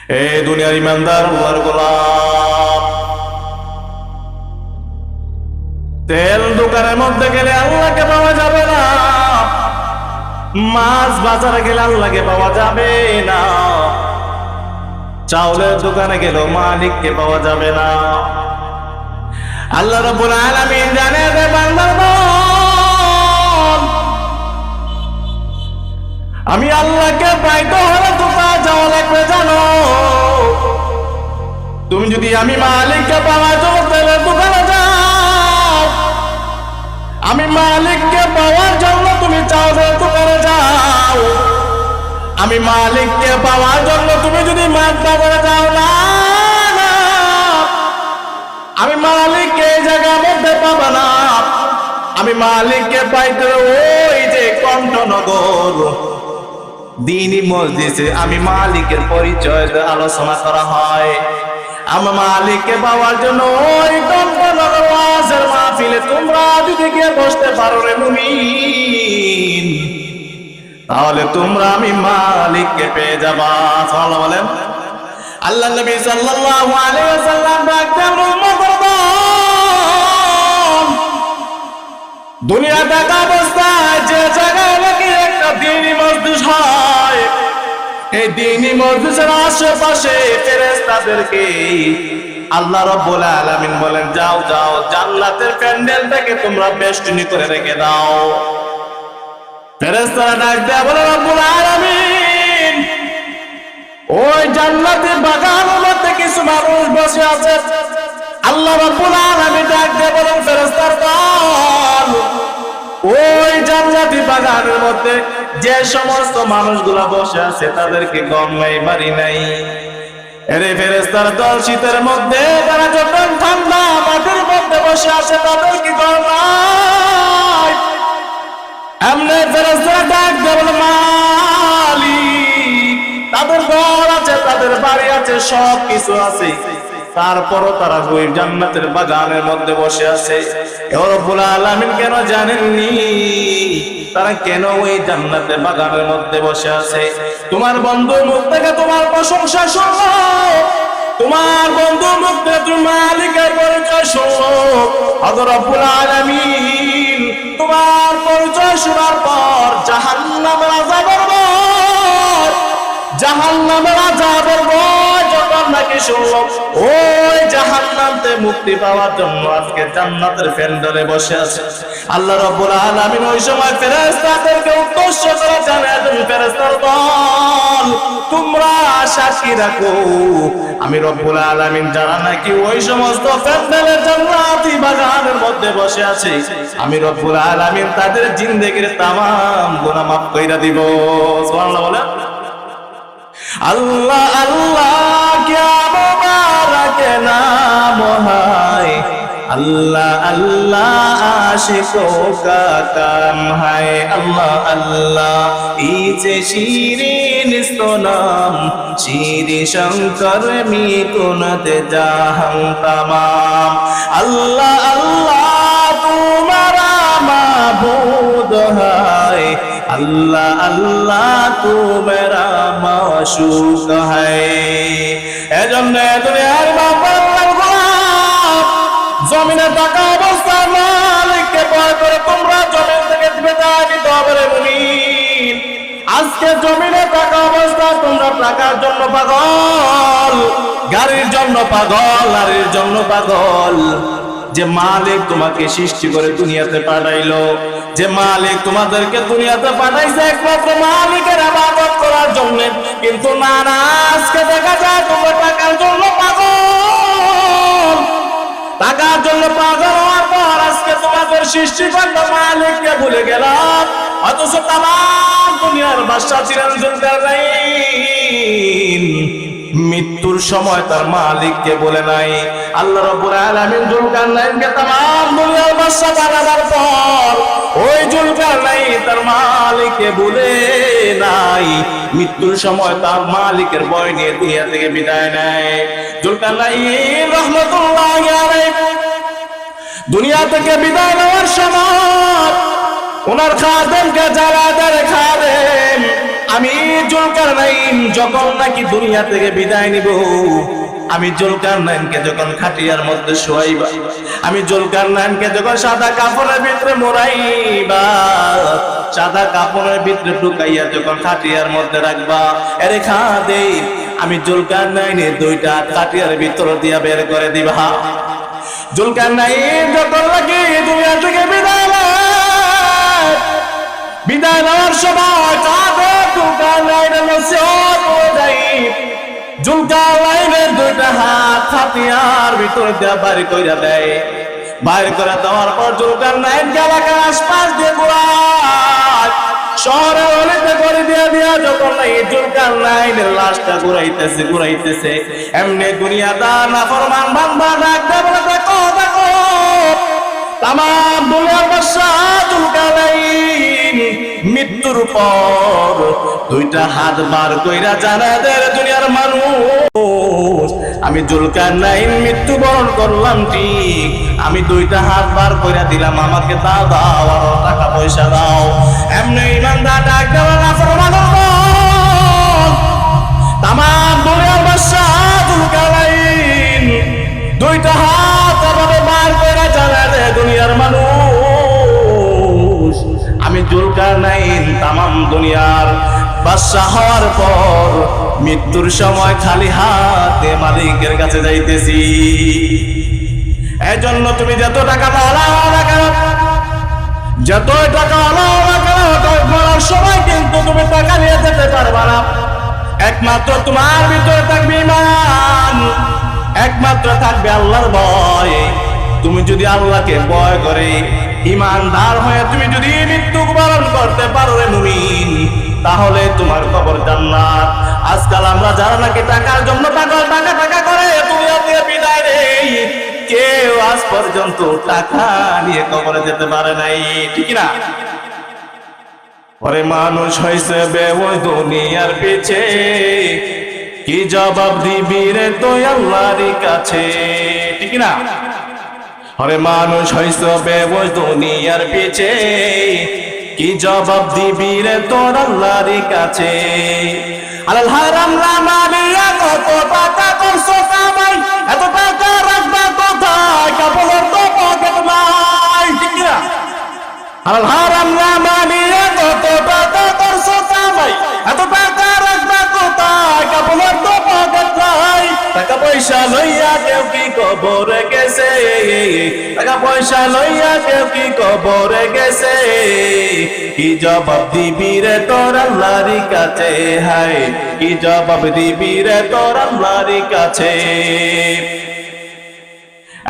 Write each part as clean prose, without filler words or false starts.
এই দুনিয়ার ইমানদার আল্লাহর গোলাম, তেল দোকানের মধ্যে গেলে আল্লাহকে পাওয়া যাবে না, মাছ বাজারে গেলে আল্লাহকে পাওয়া যাবে না, চাউলের দোকানে গেলেও মালিককে পাওয়া যাবে না। আল্লাহ রাব্বুল আলামিন জানে রে বান্দাগণ, আমি আল্লাহকে পাইতে হলে কোথায় যাওয়া লাগবে জানো? তুমি যদি আমি মালিককে পাওয়ার জন্য তেলের দোকানে যাও, আমি মালিককে পাওয়ার জন্য তুমি চাউলের দোকানে যাও, আমি মালিককে পাওয়ার জন্য তুমি যদি মাছ বাজারে যাও, না না, আমি মালিককে এই জায়গার মধ্যে পাবা না। আমি মালিককে পাইতে ওই যে কণ্ঠনগর দ্বীনি মসজিদে আমি মালিকের পরিচয় আলোচনা করা হয়। আমার মালিককে পাওয়ার জন্য ওই কণ্ঠনগর ওয়াজের মাহফিলে তোমরা যদি গিয়ে বসতে পারো রে মুমিন, তাহলে তোমরা আমি মালিককে পেয়ে যাবা। সাল্লাল্লাহু বলেন। আল্লাহ নবী সাল্লাল্লাহু আলাইহি ওয়াসাল্লাম ডাকতেন, দুনিয়া দেখা অবস্থায় যে জায়গায় নাকি একটা দ্বীনি মজলিস হয়, এই দ্বীনি মজলিসের আশেপাশে ফেরেশতাদেরকে আল্লাহ রাব্বুল আলামিন বলেন, যাও যাও জান্নাতের প্যান্ডেল থেকে তোমরা বেষ্টনী করে রেখে দাও। ফেরেশতারা ডাক দেয়া বলে, রব্বুল আলামিন ওই জান্নাতের বাগানের মধ্যে কিছু মানুষ বসে আছে। আল্লাহ রাব্বুল আলামিন ডাক দেয়া বলেন, ফেরেশতার দল, ওই জান্নাতি বাগানের মধ্যে যে সমস্ত মানুষগুলা বসে আছে তাদেরকে গম নাই, বাড়ি নাই। এরে ফেরেশতার দল, শীতের মধ্যে তারা যখন ঠান্ডা মাটির মধ্যে বসে আছে তাদেরকে গম নাই। এমনি ফেরেশতারা ডাক দেয়া বলে, মালিক তাদের ঘর আছে, তাদের বাড়ি আছে, সব কিছু আছে, তারপরও তারা ওই জান্নাতের বাগানের মধ্যে বসে আছে। রব্বুল আলামিন কেন জানেননি তারা কেন ওই জান্নাতের বাগানের মধ্যে বসে আছে? তোমার বন্ধুর মুখ থেকে তোমার প্রশংসা শুনলো, তোমার বন্ধুর মুখ থেকে তুমি মালিকের পরিচয় শুনলো। হযরত রব্বুল আলামিন তোমার পরিচয় শোনার পর জাহান্নামের আযাবের ভয়, জাহান্নামের আযাবের ভয় যখন নাকি শুনলো, ওই জাহান্নামতে মুক্তি পাওয়ার জন্য আজকে জান্নাতের প্যান্ডেলে বসে আছে। আল্লাহ রাব্বুল আলামিন ওই সময় ফেরেশতাদেরকে উদ্দেশ্য করে জানায়, তুমি ফেরেশতার দল, তোমরা সাক্ষী রাখো, আমি রব্বুল আলামিন যারা নাকি ওই সমস্ত প্যান্ডেলের জান্নাতি বাগানের মধ্যে বসে আছে, আমি রব্বুল আলামিন তাদের জিন্দেগির তামাম গুনাহ মাফ কইরা দিব। সুবহানাল্লাহ বলে। আল্লাহ আল্লাহ क्या मुबारक नाम है, अल्लाह अल्लाह आशिकों का काम है, अल्लाह अल्लाह इसे शीरीन स्तोनाम श्री शंकर मी कुनत जाहं तमाम, अल्लाह अल्लाह तुम्हारा माबूद है, अल्लाह अल्लाह तू मेरा माशूक है। এজন্য দুনিয়ার জমিনে থাকা অবস্থায় মালিককে ভয় করে তোমরা জমিন থেকে বিদায় নিতে হবে রে মুমিন। আজকে জমিনে থাকা অবস্থায় তোমরা টাকার জন্য পাগল, গাড়ির জন্য পাগল, নারীর জন্য পাগল। যে মালিক তোমাকে সৃষ্টি করে দুনিয়াতে পাঠাইলো, যে মালিক তোমাদেরকে দুনিয়াতে পাঠাইছে একমাত্র মালিকের ইবাদত করার জন্য, কিন্তু না না, আজকে দেখা যায় তোমরা টাকার জন্য পাগল, টাকার জন্য পাগল হওয়ার পর আজকে তোমাদের সৃষ্টিকর্তা মালিককে ভুলে গেলাম। অথচ তামাম দুনিয়ার বাদশা ছিলেন যুলকারনাইন, মৃত্যুর সময় তার মালিককে বলে নাই। আল্লাহ রাব্বুল আলামিন যুলকারনাইনকে তামাম দুনিয়ার বাদশা বানাবার পর ওই যুলকারনাইন তার মালিককে ভুলে নাই, মৃত্যুর সময় তার মালিকের ভয় নিয়ে দুনিয়া থেকে বিদায় নেয়। যুলকারনাইন রাহমাতুল্লাহি আলাইহি দুনিয়া থেকে বিদায় নেওয়ার সময় ওনার খাদেমকে যারা খাদেম আমি জুলকারনাইন যখন নাকি দুনিয়া থেকে বিদায় নিব, আমি জুলকারনাইনকে যখন খাটিয়ার মধ্যে শোয়াইবা, আমি জুলকারনাইনকে যখন সাদা কাপড়ের ভিতরে মোড়াইবা, সাদা কাপড়ের ভিতরে ঢুকাইয়া যখন খাটিয়ার মধ্যে রাখবা, এরে খা দে, আমি জুলকারনাইনের দুইটা খাটিয়ার ভিতর দিয়া বের করে দিবা। জুলকারনাইন যখন নাকি দুনিয়া থেকে বিদায় নেওয়ার সময় কাঁধে জুলকারনাইনের নসিহত অনুযায়ী জুলকারনাইনের দুইটা হাত খাটিয়ার ভিতর দিয়া বাইর করে দেয়। বাইর করে দেওয়ার পর জুলকারনাইন এলাকার আশপাশ দিয়ে ঘুরায়, শহরের অলিতে করে দিয়া যখন এই জুলকারনাইনের লাশটা ঘুরাইতেছে এমনি দুনিয়াদার নাফরমান বান্দা ডাকতে বলে, দেখো দেখো তামাম দুনিয়ার বাদশা জুলকারনাইন মৃত্যুর পর দুইটা হাত বার কইরা জানায় দেয়, দুনিয়ার মানুষ আমি জুলকারনাইন মৃত্যুবরণ করলাম ঠিক, আমি দুইটা হাত বার কইরা দিলাম, আমাকে দাও দাও আরো টাকা পয়সা দাও। এমনি ইমানদার ডাক দেওয়া নাফরমান তামাম দুনিয়ার বাদশা জুলকারনাইন দুইটা হাত এভাবে বার কইরা জানায় দেয়, দুনিয়ার মানুষ আমি জুলকারনাইন তামাম দুনিয়ার বাদশা হওয়ার পর মৃত্যুর সময় খালি হাতে মালিকের কাছে যাইতেছি। এজন্য তুমি যত টাকা পাও না কেন, যত টাকা পাও না কেন, মরার সময় কিন্তু তুমি টাকা নিয়ে যেতে পারবা না। একমাত্র তোমার ভিতরে থাকবে ঈমান, একমাত্র থাকবে আল্লাহর ভয়। তুমি যদি আল্লাহকে ভয় করে ঈমানদার হয়ে তুমি যদি মৃত্যু বরণ করতে পারো রে মুমিন, তাহলে তোমার কবর জান্নাত। আজকাল আমরা যারা নাকি টাকার জন্য পাগল, টাকা টাকা করে দুনিয়া থেকে বিদায় নেই, কেউ আজ পর্যন্ত টাকা নিয়ে কবরে যেতে পারে নাই, ঠিক না? ওরে মানুষ হইছে বেওই দুনিয়ার পিছে, কি জবাব দিবি রে তুই আল্লাহর কাছে, ঠিক না? ওরে মানুষ হইছে বেওই দুনিয়ার পিছে, কি জবাব দিবি রে তোর আল্লাহর কাছে। আল হারাম রামালিয়া কত টাকা করছো কামাই, এত টাকা রাখবা কোথায়, কাপড়ের তো পকেট নাই, ঠিক না? আল হারাম রামালিয়া কত টাকা করছো কামাই, এত টাকা রাখবা কোথায়, কাপড়ের তো পকেট নাই। টাকা পয়সা লইয়া কেউ কি কবরে গেছে, টাকা পয়সা লইয়া কেউ কি কবরে গেছে, কি জবাব দিবি রে তোর আল্লাহর কাছে, হায় কি জবাব দিবি রে তোর আল্লাহর কাছে।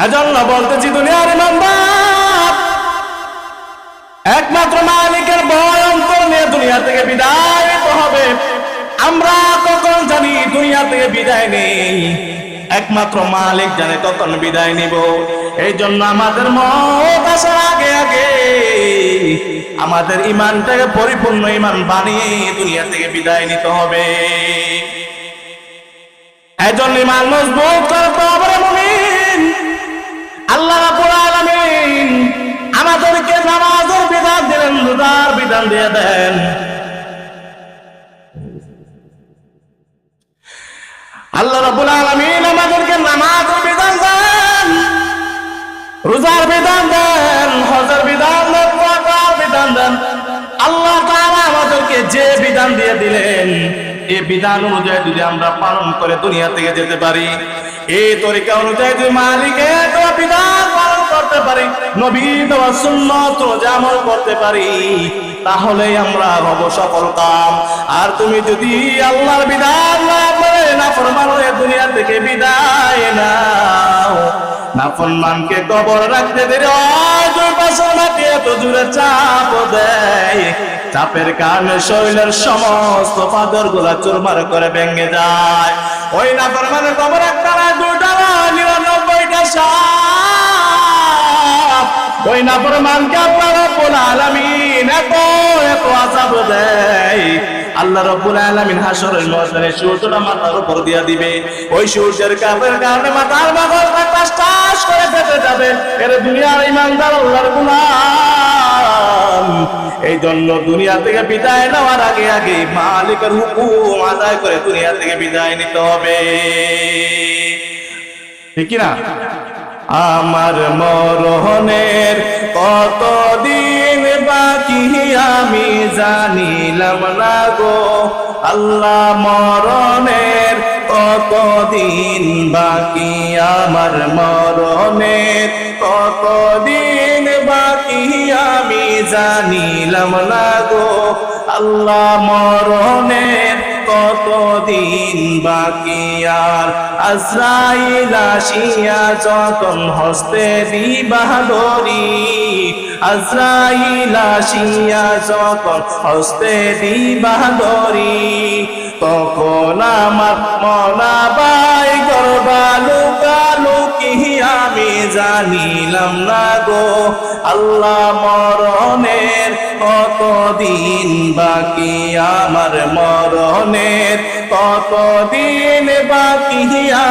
এজন্য বলতেছি দুনিয়ার ইমানদার, একমাত্র মালিকের ভয় অন্তর নিয়ে দুনিয়া থেকে বিদায় নিতে হবে। আমরা কখন জানি দুনিয়া থেকে বিদায় নেই, একমাত্র মালিক জানে কখন বিদায় নিব। এই জন্য আমাদের মত আসার আগে আগে আমাদের ইমানটাকে পরিপূর্ণ ইমান বানিয়ে দুনিয়া থেকে বিদায় নিতে হবে। এই জন্য ইমান মজবুত করতে হবে মুমিন। আল্লাহ রাব্বুল আলামিন আমাদেরকে নামাজের বিধান দিলেন, রোজার বিধান দিয়ে দেন। আল্লাহ রাব্বুল আলামিন আমাদেরকে নামাজের বিধান দেন, রোজার বিধান দেন, হজের বিধান দেন, ওয়াকার বিধান দেন। আল্লাহ তাআলা আমাদেরকে যে বিধান দিয়ে দিলেন, এই বিধান অনুযায়ী যদি আমরা পালন করে দুনিয়া থেকে যেতে পারি, এই তরিকা অনুযায়ী যদি মালিকের দেওয়া বিধান পালন করতে পারি, নবী দেওয়া সুন্নাত আমল করতে পারি, তাহলে আমরা হব সফল কাম। আর তুমি যদি আল্লাহর বিধান না মানে নাফরমান হয়ে দুনিয়া থেকে বিদায় নাও, নাফরমানকে কবর রাখতে দেরি হয়, দুই পাশে মাটি এত জোরে চাপ দেয়, চাপের কারণে শরীরের সমস্ত পাথর গুলা চুরমার করে ভেঙে যায়। ওই নাফরমানের কবর একটা না, দুটা না, 99টা সাপ। ওই নাফরমানকে আল্লাহ রাব্বুল আলামিন এত আযাব দেয়, আল্লাহ রাব্বুল আলামিন হাসরের ময়দানে সূর্যটা মাথার উপর দিয়া দিবে। ওই সূর্যের কাপের কারণে মাথার মাথা টাস টাস করে ফেটে যাবে। এর দুনিয়ার ইমানদার আল্লাহর গোলাম, এই জন্য দুনিয়া থেকে বিদায় নেওয়ার আগে আগে মালিকের হুকুম আদায় করে দুনিয়া থেকে বিদায় নিতে হবে, ঠিক না? আমার মরণের কতদিন বাকি আমি জানিলাম না গো আল্লাহ, মরণের কতদিন বাকি আমার মরণের কতদিন বাকি আমি জানিলাম না গো আল্লাহ, মরণের কতদিন বাকি আর আজরাইল আসিয়া যখন হস্তে দিবা ধরি, আজরাইল আসিয়া যখন হস্তে দিবা ধরি, তখন আমার মনাবাই গর্বালুকালুকি আমি জানিলাম না গো আল্লাহ, মরণের কতদিন বাকি আমার মরণের কতদিন বাকি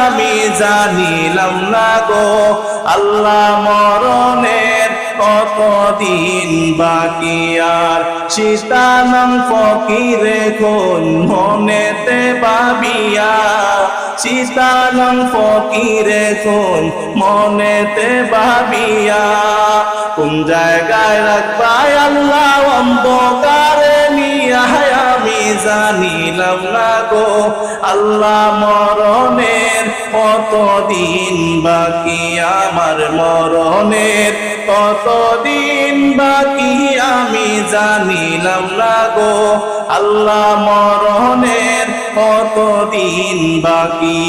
আমি জানিলাম না গো আল্লাহ, মরণের কতদিন বাকি আর সীতানাম ফকিরে কোন মনেতে ভাবিয়া, সীতানাম ফকিরে কোন মনেতে ভাবিয়া, কোন জায়গায় রাখবাই আল্লাহ অন্ধকারে নিয়া আমি জানিলাম না গো আল্লাহ, মরণের কতদিন বাকি আমার মরণের কতদিন বাকি আমি জানিলাম না গো আল্লাহ, মরণের কতদিন বাকি।